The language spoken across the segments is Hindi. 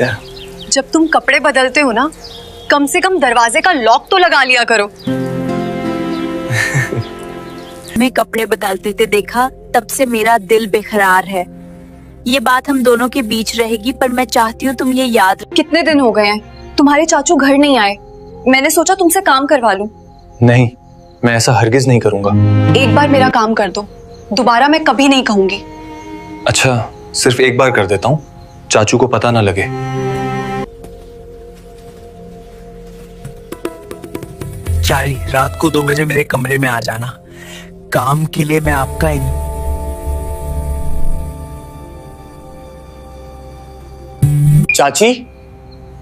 सकते हैं। जब तुम कपड़े बदलते हो ना, कम से कम दरवाजे का लॉक तो लगा लिया करो। मैं कपड़े बदलते थे देखा, तब से मेरा दिल बेकरार है। ये बात हम दोनों के बीच रहेगी, पर मैं चाहती हूँ तुम ये याद रखो। कितने दिन हो गए हैं तुम्हारे चाचू घर नहीं आए, मैंने सोचा तुमसे काम करवा लूं। नहीं, मैं ऐसा हरगिज नहीं करूंगा। एक बार मेरा काम कर दो, दोबारा मैं कभी नहीं कहूंगी। अच्छा, सिर्फ एक बार कर देता हूँ, चाचू को पता ना लगे। चारी, रात को 2 बजे मेरे कमरे में आ जाना, काम के लिए मैं आपका चाची,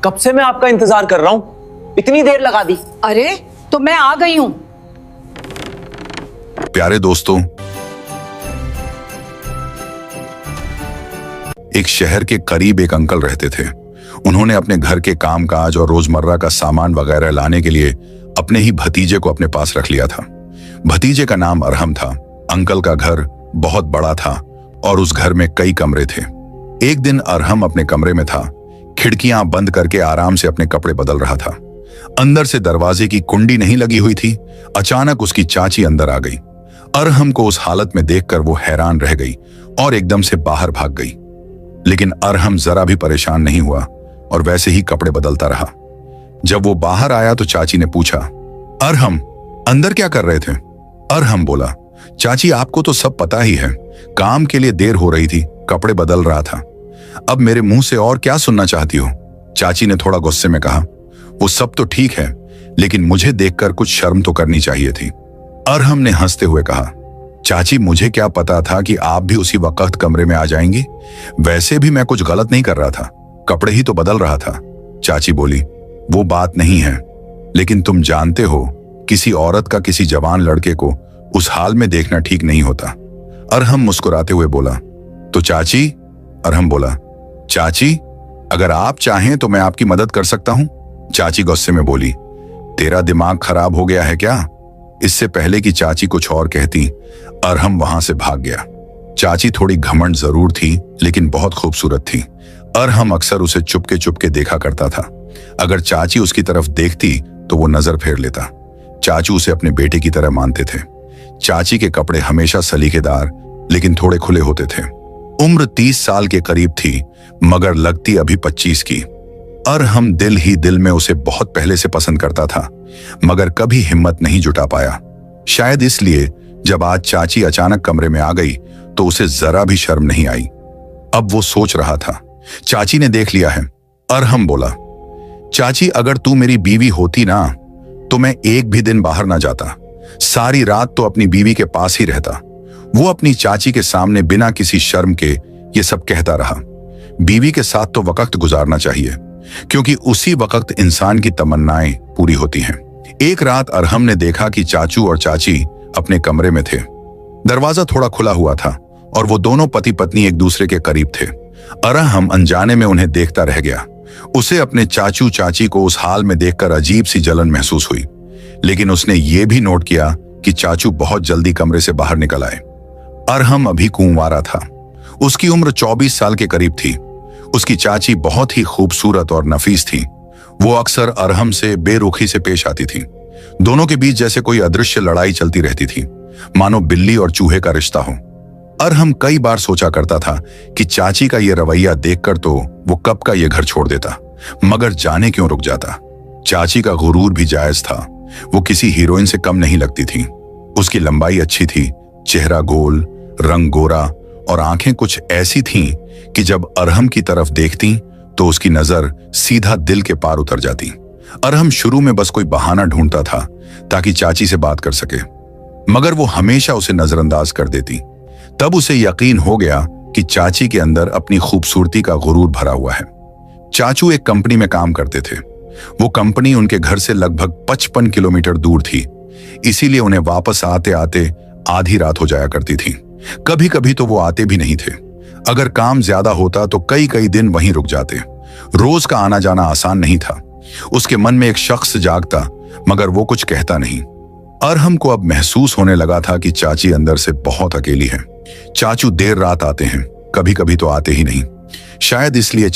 कब से मैं आपका इंतजार कर रहा हूं, इतनी देर लगा दी। अरे तो मैं आ गई हूं। प्यारे दोस्तों, एक शहर के करीब एक अंकल रहते थे। उन्होंने अपने घर के कामकाज और रोजमर्रा का सामान वगैरह लाने के लिए अपने ही भतीजे को अपने पास रख लिया था। भतीजे का नाम अरहम था। अंकल का घर बहुत बड़ा था और उस घर में कई कमरे थे। एक दिन अरहम अपने कमरे में था, खिड़कियां बंद करके आराम से अपने कपड़े बदल रहा था। अंदर से दरवाजे की कुंडी नहीं लगी हुई थी। अचानक उसकी चाची अंदर आ गई। अरहम को उस हालत में देखकर वो हैरान रह गई और एकदम से बाहर भाग गई। लेकिन अरहम जरा भी परेशान नहीं हुआ और वैसे ही कपड़े बदलता रहा। जब वो बाहर आया तो चाची ने पूछा, अरहम, अंदर क्या कर रहे थे? अरहम बोला, चाची आपको तो सब पता ही है, काम के लिए देर हो रही थी, कपड़े बदल रहा था। अब मेरे मुंह से और क्या सुनना चाहती हो? चाची ने थोड़ा गुस्से में कहा, वो सब तो ठीक है, लेकिन मुझे देखकर कुछ शर्म तो करनी चाहिए थी। अरहम ने हंसते हुए कहा, चाची मुझे क्या पता था कि आप भी उसी वक्त कमरे में आ जाएंगी? वैसे भी मैं कुछ गलत नहीं कर रहा था, कपड़े ही तो बदल रहा था। चाची बोली, वो बात नहीं है, लेकिन तुम जानते हो किसी औरत का किसी जवान लड़के को उस हाल में देखना ठीक नहीं होता। अरहम मुस्कुराते हुए बोला, तो चाची? अरहम बोला, चाची अगर आप चाहें तो मैं आपकी मदद कर सकता हूं। चाची गुस्से में बोली, तेरा दिमाग खराब हो गया है क्या? इससे पहले कि चाची कुछ और कहती, अरहम वहां से भाग गया। चाची थोड़ी घमंड जरूर थी, लेकिन बहुत खूबसूरत थी। अरहम अक्सर उसे चुपके चुपके देखा करता था। अगर चाची उसकी तरफ देखती तो वो नजर फेर लेता। चाचू उसे अपने बेटे की तरह मानते थे। चाची के कपड़े हमेशा सलीकेदार लेकिन थोड़े खुले होते थे। उम्र 30 साल के करीब थी, मगर लगती अभी 25 की। अरहम दिल ही दिल में उसे बहुत पहले से पसंद करता था, मगर कभी हिम्मत नहीं जुटा पाया। शायद इसलिए जब आज चाची अचानक कमरे में आ गई तो उसे जरा भी शर्म नहीं आई। अब वो सोच रहा था, चाची ने देख लिया है। अरहम बोला, चाची अगर तू मेरी बीवी होती ना तो मैं एक भी दिन बाहर ना जाता, सारी रात तो अपनी बीवी के पास ही रहता। वो अपनी चाची के सामने बिना किसी शर्म के ये सब कहता रहा। बीवी के साथ तो वक्त गुजारना चाहिए, क्योंकि उसी वक्त इंसान की तमन्नाएं पूरी होती हैं। एक रात अरहम ने देखा कि चाचू और चाची अपने कमरे में थे। दरवाजा थोड़ा खुला हुआ था और वो दोनों पति पत्नी एक दूसरे के करीब थे। अरहम अनजाने में उन्हें देखता रह गया। उसे अपने चाचू चाची को उस हाल में देखकर अजीब सी जलन महसूस हुई, लेकिन उसने ये भी नोट किया कि चाचू बहुत जल्दी कमरे से बाहर निकल आए। अरहम अभी कुंवारा था। उसकी उम्र 24 साल के करीब थी। उसकी चाची बहुत ही खूबसूरत और नफीस थी। वो अक्सर अरहम से बेरुखी से पेश आती थी। दोनों के बीच जैसे कोई अदृश्य लड़ाई चलती रहती थी, मानो बिल्ली और चूहे का रिश्ता हो। अरहम कई बार सोचा करता था कि चाची का ये रवैया देखकर तो वो कब का ये घर छोड़ देता, मगर जाने क्यों रुक जाता। चाची का गुरूर भी जायज था। वो किसी हीरोइन से कम नहीं लगती थी। उसकी लंबाई अच्छी थी, चेहरा गोल, रंग गोरा और आंखें कुछ ऐसी थीं कि जब अरहम की तरफ देखती तो उसकी नजर सीधा दिल के पार उतर जाती। अरहम शुरू में बस कोई बहाना ढूंढता था ताकि चाची से बात कर सके, मगर वो हमेशा उसे नजरअंदाज कर देती। तब उसे यकीन हो गया कि चाची के अंदर अपनी खूबसूरती का गुरूर भरा हुआ है। चाचू एक कंपनी में काम करते थे। वो कंपनी उनके घर से लगभग 55 किलोमीटर दूर थी, इसीलिए उन्हें वापस आते आते आधी रात हो जाया करती थी। कभी कभी तो वो आते भी नहीं थे। अगर काम ज्यादा होता तो कई कई दिन वहीं रुक जाते। रोज का आना जाना आसान नहीं था। उसके मन में एक शख्स जागता, मगर वो कुछ कहता नहीं। अरहम को अब महसूस होने लगा था कि चाची अंदर से बहुत अकेली है। चाचू देर रात आते हैं, कभी कभी तो आते ही नहीं। शायद इसलिए